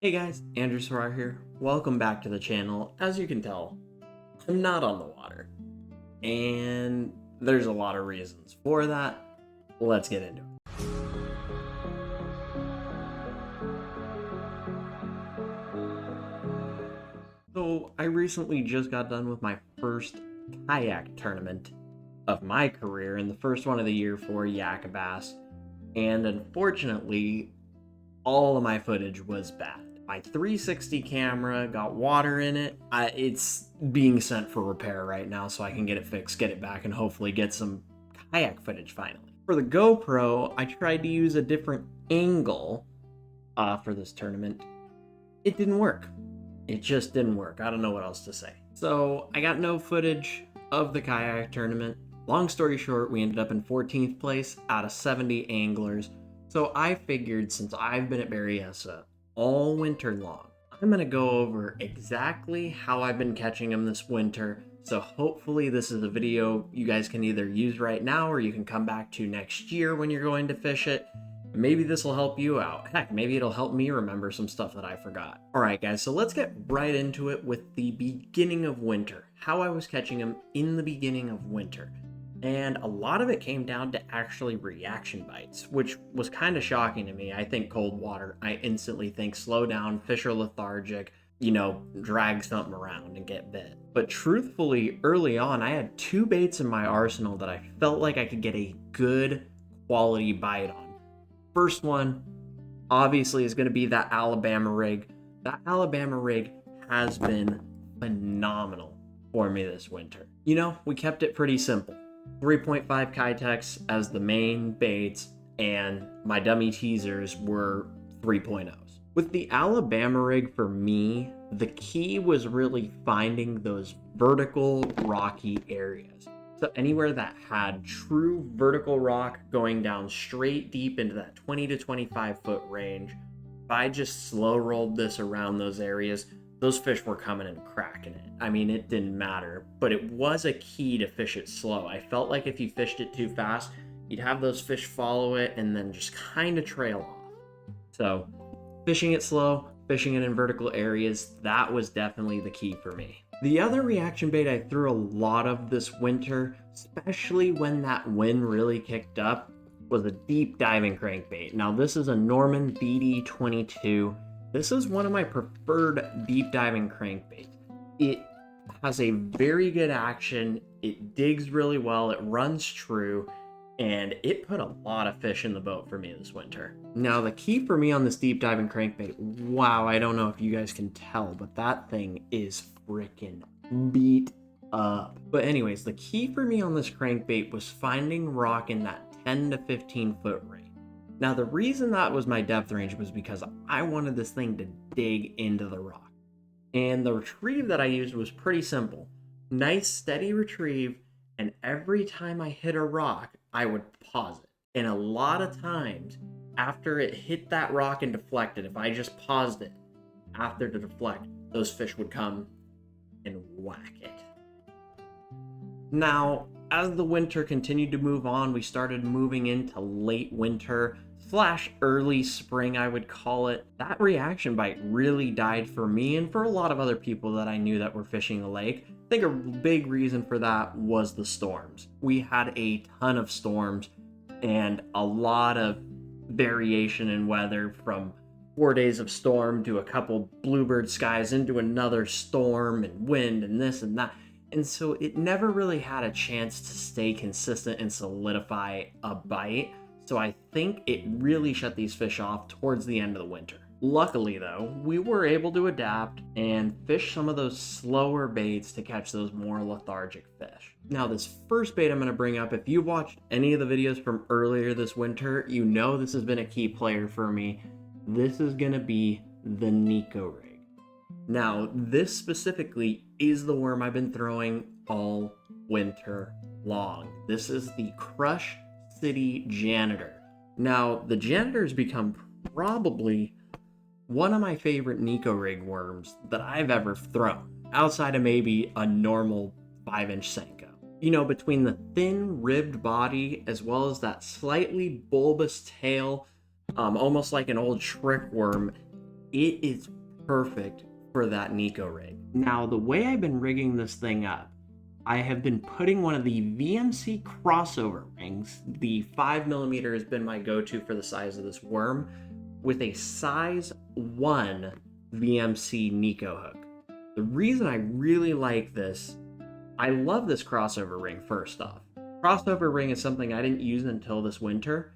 Hey guys, Andrew Sarar here. Welcome back to the channel. As you can tell, I'm not on the water. And there's a lot of reasons for that. Let's get into it. So, I recently just got done with my first kayak tournament of my career and the first one of the year for Yak Bass. And unfortunately, all of my footage was bad. My 360 camera got water in it. It's being sent for repair right now so I can get it fixed, get it back, and hopefully get some kayak footage finally. For the GoPro, I tried to use a different angle for this tournament. It didn't work. It just didn't work. I don't know what else to say. So I got no footage of the kayak tournament. Long story short, we ended up in 14th place out of 70 anglers. So I figured, since I've been at Berryessa all winter long, I'm going to go over exactly how I've been catching them this winter. So hopefully this is a video you guys can either use right now or you can come back to next year when you're going to fish it. Maybe this will help you out. Heck, maybe it'll help me remember some stuff that I forgot. Alright guys, so let's get right into it with the beginning of winter. How I was catching them in the beginning of winter. And a lot of it came down to actually reaction bites, which was kind of shocking to me. I think cold water, I instantly think slow down, fish are lethargic, drag something around and get bit. But truthfully, early on, I had two baits in my arsenal that I felt like I could get a good quality bite on. First one, obviously, is going to be that Alabama rig. That Alabama rig has been phenomenal for me this winter. We kept it pretty simple. 3.5 Kitex as the main baits, and my dummy teasers were 3.0s. With the Alabama rig, for me, the key was really finding those vertical rocky areas. So anywhere that had true vertical rock going down straight deep into that 20 to 25 foot range, if I just slow rolled this around those areas, those fish were coming and cracking it. I mean, it didn't matter, but it was a key to fish it slow. I felt like if you fished it too fast, you'd have those fish follow it and then just kind of trail off. So fishing it slow, fishing it in vertical areas, that was definitely the key for me. The other reaction bait I threw a lot of this winter, especially when that wind really kicked up, was a deep diving crankbait. Now this is a Norman BD22. This is one of my preferred deep diving crankbaits. It has a very good action, it digs really well, it runs true, and it put a lot of fish in the boat for me this winter. Now the key for me on this deep diving crankbait, wow, I don't know if you guys can tell, but that thing is freaking beat up. But anyways, the key for me on this crankbait was finding rock in that 10 to 15 foot range. Now the reason that was my depth range was because I wanted this thing to dig into the rock. And the retrieve that I used was pretty simple. Nice steady retrieve, and every time I hit a rock, I would pause it. And a lot of times, after it hit that rock and deflected, if I just paused it after to deflect, those fish would come and whack it. Now, as the winter continued to move on, we started moving into late winter / early spring, I would call it. That reaction bite really died for me and for a lot of other people that I knew that were fishing the lake. I think a big reason for that was the storms. We had a ton of storms and a lot of variation in weather, from 4 days of storm to a couple bluebird skies into another storm and wind and this and that. And so it never really had a chance to stay consistent and solidify a bite. So I think it really shut these fish off towards the end of the winter. Luckily though, we were able to adapt and fish some of those slower baits to catch those more lethargic fish. Now this first bait I'm going to bring up, if you watched any of the videos from earlier this winter, you know this has been a key player for me. This is going to be the Nico rig. Now this specifically is the worm I've been throwing all winter long. This is the Crush City Janitor. Now the Janitor has become probably one of my favorite Nico rig worms that I've ever thrown, outside of maybe a normal 5-inch Senko. Between the thin ribbed body as well as that slightly bulbous tail, almost like an old trick worm, it is perfect for that Nico rig. Now, the way I've been rigging this thing up, I have been putting one of the VMC crossover rings. The 5mm has been my go-to for the size of this worm, with a size 1 VMC Nico hook. The reason I really like this, I love this crossover ring first off. Crossover ring is something I didn't use until this winter,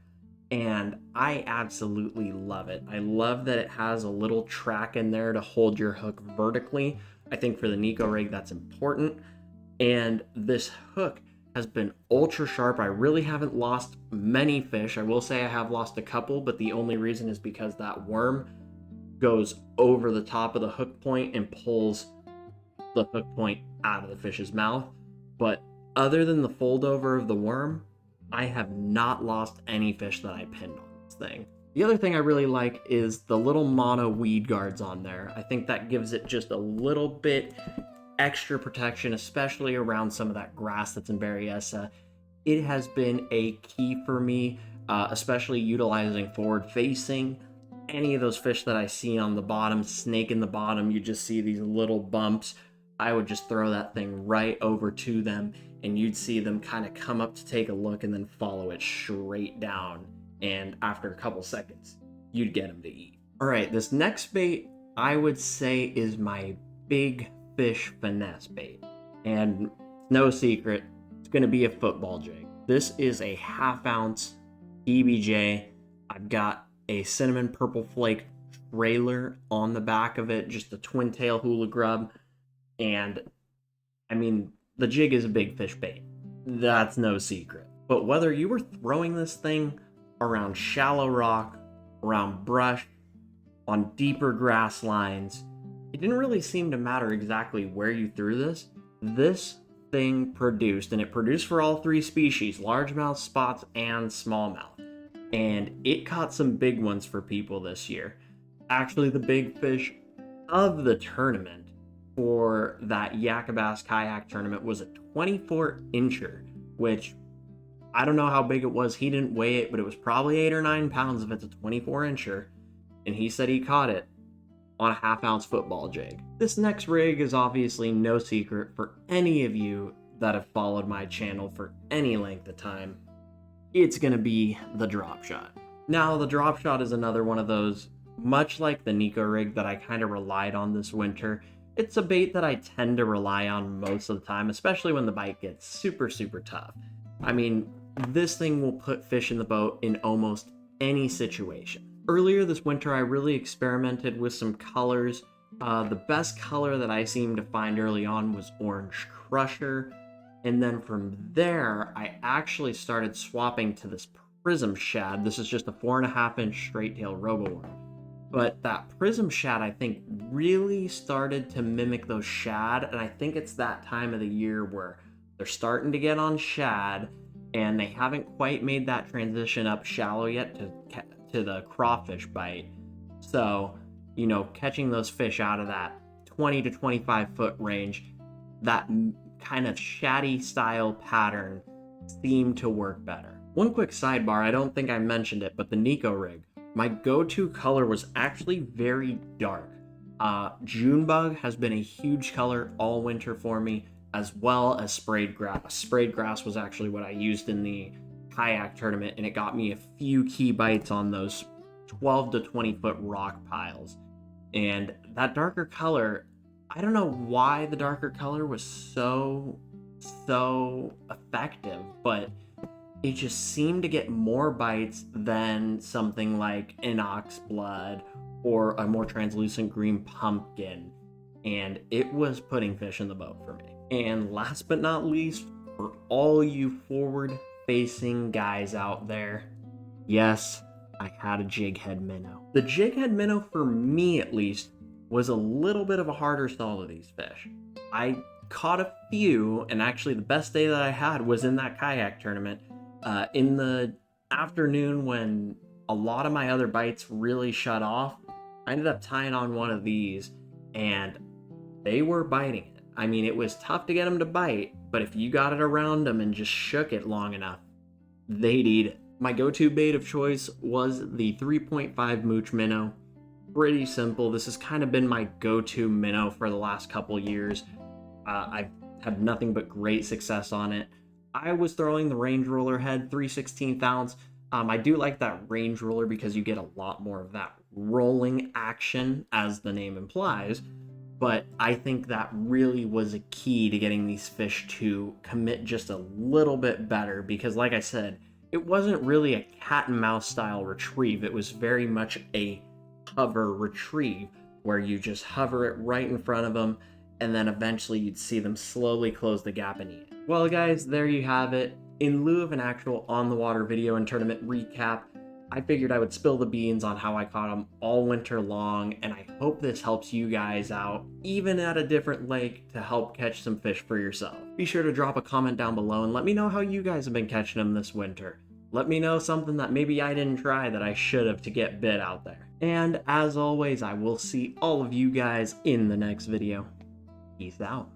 and I absolutely love it. I love that it has a little track in there to hold your hook vertically. I think for the Nico rig that's important. And this hook has been ultra sharp. I really haven't lost many fish. I will say I have lost a couple, but the only reason is because that worm goes over the top of the hook point and pulls the hook point out of the fish's mouth. But other than the fold over of the worm, I have not lost any fish that I pinned on this thing. The other thing I really like is the little mono weed guards on there. I think that gives it just a little bit extra protection, especially around some of that grass that's in Berryessa. It has been a key for me, especially utilizing forward facing. Any of those fish that I see on the bottom, snake in the bottom, you just see these little bumps. I would just throw that thing right over to them, and you'd see them kind of come up to take a look and then follow it straight down. And after a couple seconds, you'd get them to eat. All right, this next bait I would say is my big fish finesse bait. And no secret, it's going to be a football jig. This is a 1/2 ounce EBJ. I've got a cinnamon purple flake trailer on the back of it, just a twin tail hula grub. And I mean, the jig is a big fish bait. That's no secret. But whether you were throwing this thing around shallow rock, around brush, on deeper grass lines, it didn't really seem to matter exactly where you threw this. This thing produced, and it produced for all 3 species, largemouth, spots, and smallmouth. And it caught some big ones for people this year. Actually, the big fish of the tournament for that Yakabass kayak tournament was a 24-incher, which I don't know how big it was. He didn't weigh it, but it was probably 8 or 9 pounds if it's a 24-incher. And he said he caught it on a 1/2 ounce football jig. This next rig is obviously no secret for any of you that have followed my channel for any length of time. It's gonna be the drop shot. Now, the drop shot is another one of those, much like the Nico rig that I kind of relied on this winter. It's a bait that I tend to rely on most of the time, especially when the bite gets super, super tough. I mean, this thing will put fish in the boat in almost any situation. Earlier this winter, I really experimented with some colors. The best color that I seemed to find early on was Orange Crusher. And then from there, I actually started swapping to this Prism Shad. This is just a 4.5-inch straight tail roboworm. But that Prism Shad, I think, really started to mimic those shad. And I think it's that time of the year where they're starting to get on shad, and they haven't quite made that transition up shallow yet to the crawfish bite. So, you know, catching those fish out of that 20 to 25 foot range, that kind of shaddy style pattern seemed to work better. One quick sidebar, I don't think I mentioned it, but the Nico rig, my go-to color was actually very dark. Junebug has been a huge color all winter for me, as well as sprayed grass. Sprayed grass was actually what I used in the kayak tournament, and it got me a few key bites on those 12 to 20 foot rock piles. And that darker color, I don't know why the darker color was so effective, but it just seemed to get more bites than something like an ox blood or a more translucent green pumpkin. And it was putting fish in the boat for me. And last but not least, for all you forward-facing guys out there, yes, I had a jig head minnow. The jig head minnow, for me at least, was a little bit of a harder sell to these fish. I caught a few, and actually the best day that I had was in that kayak tournament. In the afternoon when a lot of my other bites really shut off, I ended up tying on one of these, and they were biting it. I mean, it was tough to get them to bite, but if you got it around them and just shook it long enough, they'd eat it. My go-to bait of choice was the 3.5 Mooch minnow. pretty simple. This has kind of been my go-to minnow for the last couple years. I've had nothing but great success on it. I was throwing the range roller head 3/16 ounce. I do like that range roller because you get a lot more of that rolling action, as the name implies. But I think that really was a key to getting these fish to commit just a little bit better because, like I said, it wasn't really a cat and mouse style retrieve. It was very much a hover retrieve where you just hover it right in front of them and then eventually you'd see them slowly close the gap and eat it. Well, guys, there you have it. In lieu of an actual on-the-water video and tournament recap, I figured I would spill the beans on how I caught them all winter long, and I hope this helps you guys out, even at a different lake, to help catch some fish for yourself. Be sure to drop a comment down below and let me know how you guys have been catching them this winter. Let me know something that maybe I didn't try that I should have to get bit out there. And as always, I will see all of you guys in the next video. Peace out.